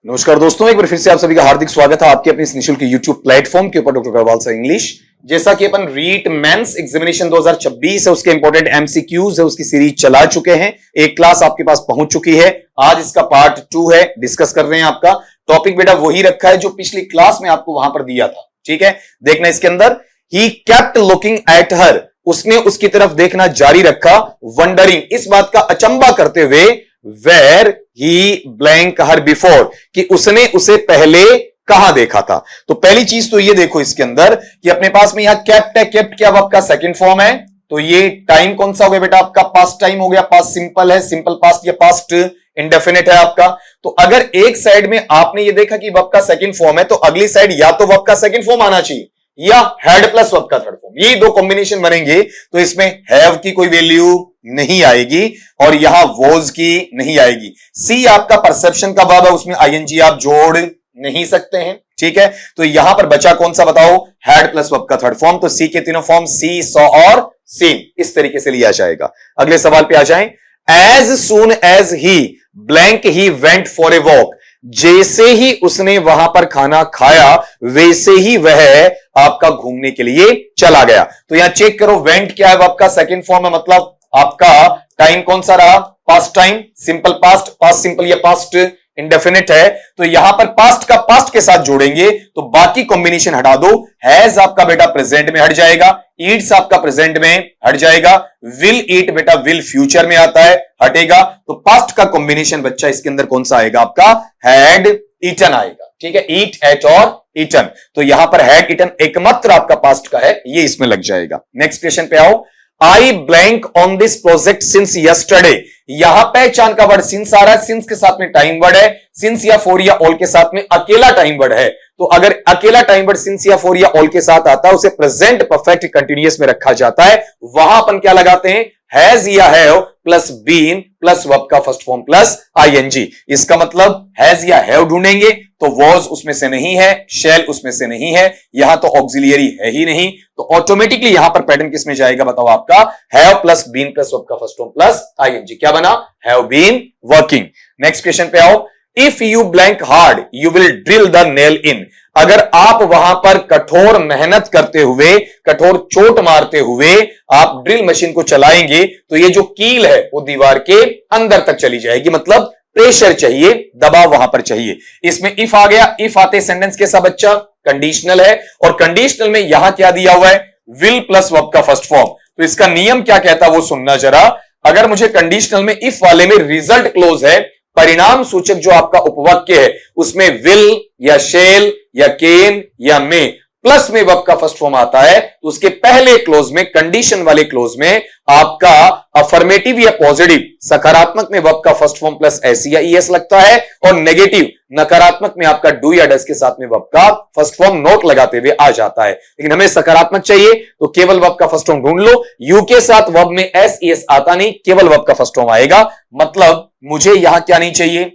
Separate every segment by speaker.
Speaker 1: नमस्कार दोस्तों, एक बार फिर से आप सभी का हार्दिक स्वागत है आपके अपने इस निशुल्क यूट्यूब प्लेटफॉर्म के ऊपर डॉक्टर अग्रवाल सर इंग्लिश। जैसा कि अपन रीट मेंस एग्जामिनेशन 2026 है उसके इंपॉर्टेंट एमसीक्यूज है उसकी सीरीज चला चुके हैं। एक क्लास आपके पास पहुंच चुकी है, आज इसका पार्ट 2 है, डिस्कस कर रहे हैं। आपका टॉपिक बेटा वही रखा है जो पिछली क्लास में आपको वहां पर दिया था। ठीक है, देखना इसके अंदर he kept looking at her, उसने उसकी तरफ देखना जारी रखा, वंडरिंग, इस बात का अचंबा करते हुए, where he blank her before, कि उसने उसे पहले कहां देखा था। तो पहली चीज तो ये देखो इसके अंदर कि अपने पास में यहां केप्ट है, केप्ट क्या आपका सेकंड फॉर्म है, तो ये टाइम कौन सा हो गया बेटा आपका, पास्ट टाइम हो गया, पास्ट सिंपल है, सिंपल पास्ट या पास्ट इंडेफिनिट है आपका। तो अगर एक साइड में आपने ये देखा कि वर्ब का सेकंड फॉर्म है तो अगली साइड या तो वर्ब का सेकंड फॉर्म आना चाहिए या हैड प्लस वर्ब का थर्ड फॉर्म, ये दो कॉम्बिनेशन बनेंगे। तो इसमें हैव की कोई वैल्यू नहीं आएगी और यहां वॉज की नहीं आएगी। सी आपका परसेप्शन का वर्ब है, उसमें आईएनजी आप जोड़ नहीं सकते हैं। ठीक है, तो यहां पर बचा कौन सा बताओ, हैड प्लस वर्ब का थर्ड फॉर्म। तो सी के तीनों फॉर्म सी, सॉ और सीन, इस तरीके से लिया जाएगा। अगले सवाल पे आ जाएं। As soon as he blank he went for a walk, जैसे ही उसने वहां पर खाना खाया वैसे ही वह आपका घूमने के लिए चला गया। तो यहां चेक करो, वेंट क्या है, आपका सेकंड फॉर्म है, मतलब आपका टाइम कौन सा रहा, past time, simple past, past simple या पास्ट इंडेफिनिट है। तो यहां पर पास्ट का पास्ट के साथ जोड़ेंगे तो बाकी कॉम्बिनेशन हटा दो। हैज आपका बेटा प्रेजेंट में हट जाएगा, ईट्स आपका प्रेजेंट में हट जाएगा, विल ईट बेटा विल फ्यूचर में आता है, हटेगा। तो पास्ट का कॉम्बिनेशन बच्चा इसके अंदर कौन सा आएगा आपका, हैड ईटन आएगा। ठीक है, ईट, एट और ईटन, तो यहां पर हैड ईटन एकमात्र आपका पास्ट का है, ये इसमें लग जाएगा। नेक्स्ट क्वेश्चन पे आओ। आई blank on this project since yesterday, यहां पहचान का वर्ड सिंस आ रहा है, सिंस के साथ में टाइम वर्ड है, सिंस या फॉर या ऑल के साथ में अकेला टाइम वर्ड है। तो अगर अकेला टाइम वर्ड सिंस या फॉर या ऑल के साथ आता है उसे प्रेजेंट परफेक्ट कंटीन्यूअस में रखा जाता है। वहां अपन क्या लगाते हैं, हैज या have plus been plus verb का फर्स्ट फॉर्म प्लस आईएनजी। इसका मतलब हैज या हैव ढूंढेंगे तो वॉज उसमें से नहीं है, शैल उसमें से नहीं है, यहां तो ऑक्सिलियरी है ही नहीं, तो ऑटोमेटिकली यहां पर पैटर्न किस में जाएगा बताओ आपका, have plus been plus verb का फर्स्ट फॉर्म प्लस आईएनजी। क्या बना, have been working. Next question पे आओ। If you blank hard you will drill the nail in, अगर आप वहां पर कठोर मेहनत करते हुए, कठोर चोट मारते हुए आप ड्रिल मशीन को चलाएंगे तो ये जो कील है वो दीवार के अंदर तक चली जाएगी, मतलब प्रेशर चाहिए, दबाव वहां पर चाहिए। इसमें इफ आ गया, इफ आते सेंटेंस के साथ बच्चा कंडीशनल है और कंडीशनल में यहां क्या दिया हुआ है, विल प्लस वर्ब का फर्स्ट फॉर्म। तो इसका नियम क्या कहता है वो सुनना जरा। अगर मुझे कंडीशनल में इफ वाले में रिजल्ट क्लोज है, परिणाम सूचक जो आपका उपवाक्य है उसमें विल या शेल या केन या मे प्लस में वर्ब का फर्स्ट फॉर्म आता है, तो उसके पहले क्लोज में, कंडीशन वाले क्लोज में आपका अफर्मेटिव या पॉजिटिव, सकारात्मक में वर्ब का फर्स्ट फॉर्म प्लस एस या ईएस लगता है और नेगेटिव नकारात्मक में आपका डू या डस के साथ में वर्ब का फर्स्ट फॉर्म नोट लगाते हुए आ जाता है। लेकिन हमें सकारात्मक चाहिए तो केवल वर्ब का फर्स्ट फॉर्म ढूंढ लो, यू के साथ वर्ब में एस ईएस आता नहीं, केवल वर्ब का फर्स्ट फॉर्म आएगा। मतलब मुझे यहां क्या नहीं चाहिए,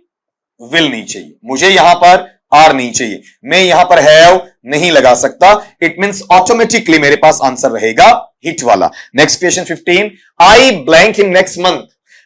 Speaker 1: विल नहीं चाहिए, मुझे यहां पर आर नहीं चाहिए, मैं यहां पर हैव नहीं लगा सकता। इट मींस ऑटोमेटिकली मेरे पास आंसर रहेगा हिट वाला। Next question 15। I blank in next month,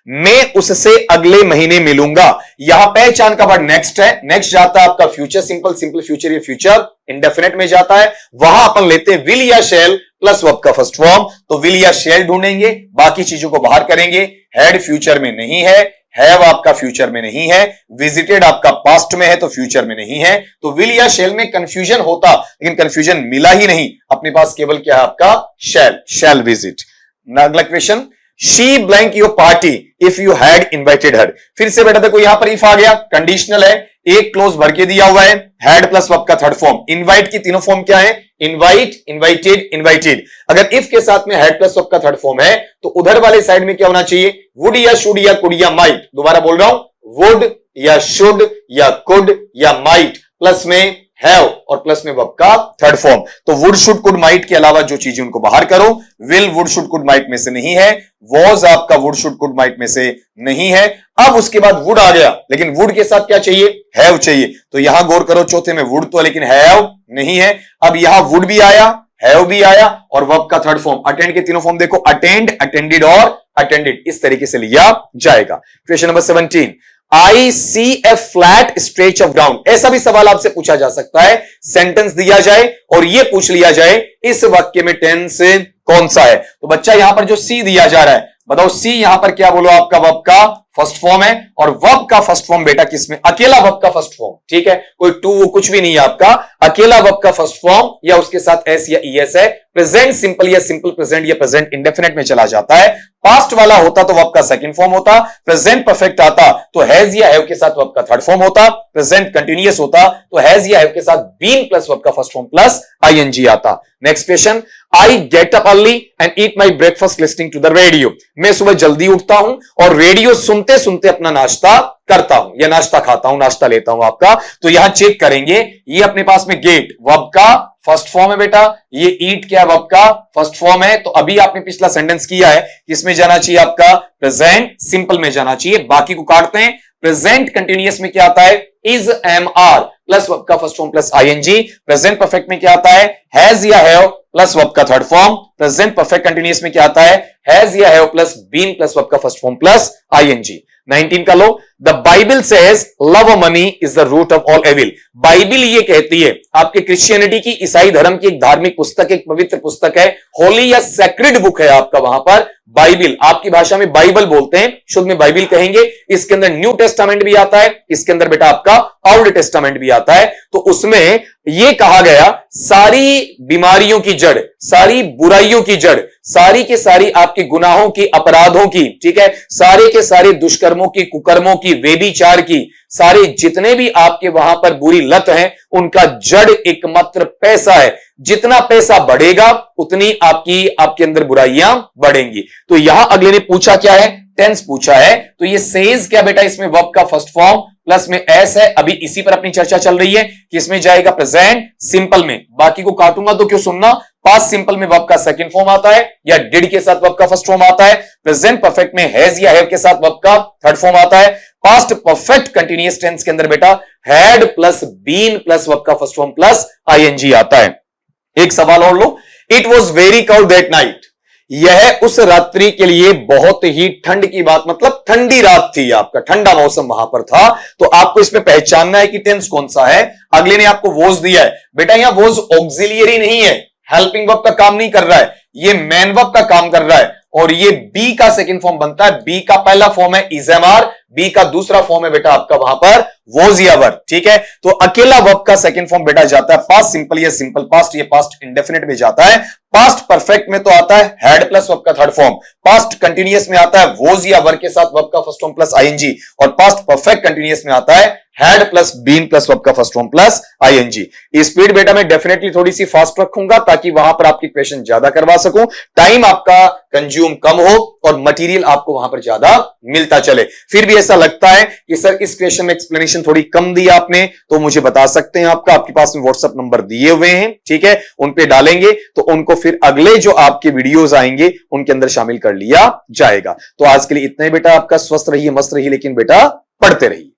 Speaker 1: मैं उससे अगले महीने मिलूंगा। यहां पहचान का वर्ड नेक्स्ट है, नेक्स्ट जाता है आपका फ्यूचर सिंपल, सिंपल फ्यूचर या फ्यूचर इंडेफिनिट में जाता है। वहां अपन लेते हैं विल या शैल प्लस वर्ब का फर्स्ट फॉर्म, तो विल या शैल ढूंढेंगे, बाकी चीजों को बाहर करेंगे। हैड फ्यूचर में नहीं है, हैव आपका फ्यूचर में नहीं है, विजिटेड आपका पास्ट में है तो फ्यूचर में नहीं है। तो विल या शैल में कंफ्यूजन होता, लेकिन कंफ्यूजन मिला ही नहीं, अपने पास केवल क्या है आपका शैल, शैल विजिट। अगला question, she blank your party if you had invited her. फिर से बेटा देखो यहां पर इफ आ गया, कंडीशनल है, एक क्लोज भर के दिया हुआ है, हैड प्लस वर्ब का थर्ड फॉर्म। इनवाइट की तीनों फॉर्म क्या है, इनवाइट, इनवाइटेड, इनवाइटेड। अगर इफ के साथ में हैड प्लस वर्ब का थर्ड फॉर्म है तो उधर वाले साइड में क्या होना चाहिए, वुड या शुड या कुड या माइट। दोबारा बोल रहा हूं, वुड या शुड या कुड या माइट, प्लस में हैव और प्लस में वर्ब का थर्ड फॉर्म। तो वुड शुड कुड माइट के अलावा जो चीजें उनको बाहर करो, will would should could might में से नहीं है, वॉज आपका वुड शुड कुड माइट में से नहीं है। अब उसके बाद वुड आ गया, लेकिन वुड के साथ क्या चाहिए, हैव चाहिए। तो यहां गौर करो, चौथे में वुड तो लेकिन हैव नहीं है। अब यहां वुड भी आया, हैव भी आया और वर्ब का थर्ड फॉर्म। अटेंड के तीनों फॉर्म देखो, अटेंड, अटेंडेड और अटेंडेड, इस तरीके से लिया जाएगा। Question number 17। I see a flat stretch of ground. ऐसा भी सवाल आपसे पूछा जा सकता है, सेंटेंस दिया जाए और यह पूछ लिया जाए इस वाक्य में टेंस कौन सा है। तो बच्चा यहां पर जो सी दिया जा रहा है, बताओ सी यहां पर क्या बोलो, आपका वर्ब का फर्स्ट फॉर्म है। और वर्ब का फर्स्ट फॉर्म बेटा किसमें, अकेला वर्ब का फर्स्ट फॉर्म, ठीक है, कोई टू वो कुछ भी नहीं है आपका, अकेला वर्ब का फर्स्ट फॉर्म या उसके साथ एस या ईएस है। प्रेजेंट सिंपल या सिंपल प्रेजेंट या प्रेजेंट इंडेफिनिट में चला जाता है। पास्ट वाला होता तो वर्ब का सेकंड फॉर्म होता। प्रेजेंट परफेक्ट आता तो हैज या हैव के साथ वर्ब का थर्ड फॉर्म होता। प्रेजेंट कंटिन्यूअस होता तो हैज या हैव के साथ बीन प्लस वर्ब का फर्स्ट फॉर्म प्लस आईएनजी आता। Next question, I get up early and eat my breakfast listening to the radio. मैं सुबह जल्दी उठता हूं और रेडियो सुनते सुनते अपना नाश्ता करता हूं या नाश्ता खाता हूं, नाश्ता लेता हूं आपका। तो यहां चेक करेंगे, ये अपने पास में गेट वर्ब का फर्स्ट फॉर्म है बेटा, ये ईट क्या वर्ब का फर्स्ट फॉर्म है। तो अभी आपने पिछला सेंटेंस किया है, किसमें जाना चाहिए आपका, प्रेजेंट सिंपल में जाना चाहिए। बाकी को काटते हैं। प्रेजेंट कंटिन्यूअस में क्या आता है, is am are plus verb का first form plus ING. Present perfect में क्या आता है, हैज या हैव प्लस वर्ब का third form. Present perfect continuous में क्या आता है, हैज या have plus been plus verb का फर्स्ट फॉर्म प्लस आईएनजी। 19 का लो, the Bible says love money is the root of all evil. Bible ये कहती है, आपके क्रिश्चियनिटी की, ईसाई धर्म की एक धार्मिक पुस्तक, एक पवित्र पुस्तक है, होली या सेक्रेड बुक है आपका। वहां पर बाइबल, आपकी भाषा में बाइबल बोलते हैं, शुद्ध में बाइबल कहेंगे। इसके अंदर न्यू टेस्टामेंट भी आता है, इसके अंदर बेटा आपका ओल्ड टेस्टामेंट भी आता है। तो उसमें यह कहा गया, सारी बीमारियों की जड़, सारी बुराइयों की जड़, सारी के सारी आपके गुनाहों की, अपराधों की, ठीक है, सारे के सारे दुष्कर्मों की, कुकर्मों की, व्यभिचार की, सारे जितने भी आपके वहां पर बुरी लत है, उनका जड़ एकमात्र पैसा है। जितना पैसा बढ़ेगा उतनी आपके अंदर बुराइयां बढ़ेंगी। तो यहां अगले ने पूछा क्या है, टेंस पूछा है। तो ये सेज क्या बेटा, इसमें वर्ब का फर्स्ट फॉर्म प्लस में एस है। अभी इसी पर अपनी चर्चा चल रही है कि इसमें जाएगा प्रेजेंट सिंपल में। बाकी को काटूंगा तो क्यों सुनना, पास्ट सिंपल में वर्ब का सेकंड फॉर्म आता है या डिड के साथ वर्ब का फर्स्ट फॉर्म आता है। प्रेजेंट परफेक्ट में हैज या हैव के साथ वर्ब का थर्ड फॉर्म आता है। पास्ट परफेक्ट कंटिन्यूअस टेंस के अंदर बेटा had plus been plus verb का फर्स्ट फॉर्म प्लस आईएनजी आता है। एक सवाल और लो, it was very cold that night. यह उस रात्रि के लिए बहुत ही ठंड की बात, मतलब ठंडी रात थी, आपका ठंडा मौसम वहां पर था। तो आपको इसमें पहचानना है कि टेंस कौन सा है। अगले ने आपको वॉज दिया है, बेटा यहां वॉज ऑक्सिलियरी नहीं है, हेल्पिंग वर्ब का काम नहीं कर रहा है, ये मैन वर्ब का काम कर रहा है। और ये बी का सेकंड फॉर्म बनता है। बी का पहला फॉर्म है इजेमार, बी का दूसरा फॉर्म है बेटा आपका वहां पर वॉज या वर, ठीक है। तो अकेला वर्ब का सेकंड फॉर्म बेटा जाता है पास्ट सिंपल या सिंपल पास्ट, ये पास्ट इंडेफिनिट में जाता है। पास्ट परफेक्ट में तो आता है हैड प्लस वर्ब का थर्ड फॉर्म। पास्ट कंटिन्यूअस में आता है वॉज या वर के साथ वर्ब का फर्स्ट फॉर्म प्लस आईएनजी। और पास्ट परफेक्ट कंटिन्यूअस में आता है had plus been plus verb का first form plus ING. Speed बेटा मैं डेफिनेटली थोड़ी सी फास्ट रखूंगा ताकि वहां पर आपकी क्वेश्चन ज्यादा करवा सकूं, टाइम आपका कंज्यूम कम हो और मटेरियल आपको वहां पर ज्यादा मिलता चले। फिर भी ऐसा लगता है कि सर इस क्वेश्चन में एक्सप्लेनेशन थोड़ी कम दी आपने, तो मुझे बता सकते हैं, आपके पास में व्हाट्सएप नंबर दिए हुए हैं, ठीक है, उन पे डालेंगे तो उनको फिर अगले जो आपके वीडियोस आएंगे उनके अंदर शामिल कर लिया जाएगा। तो आज के लिए इतना ही बेटा, आपका स्वस्थ रहिए, मस्त रहिए, लेकिन बेटा पढ़ते रहिए।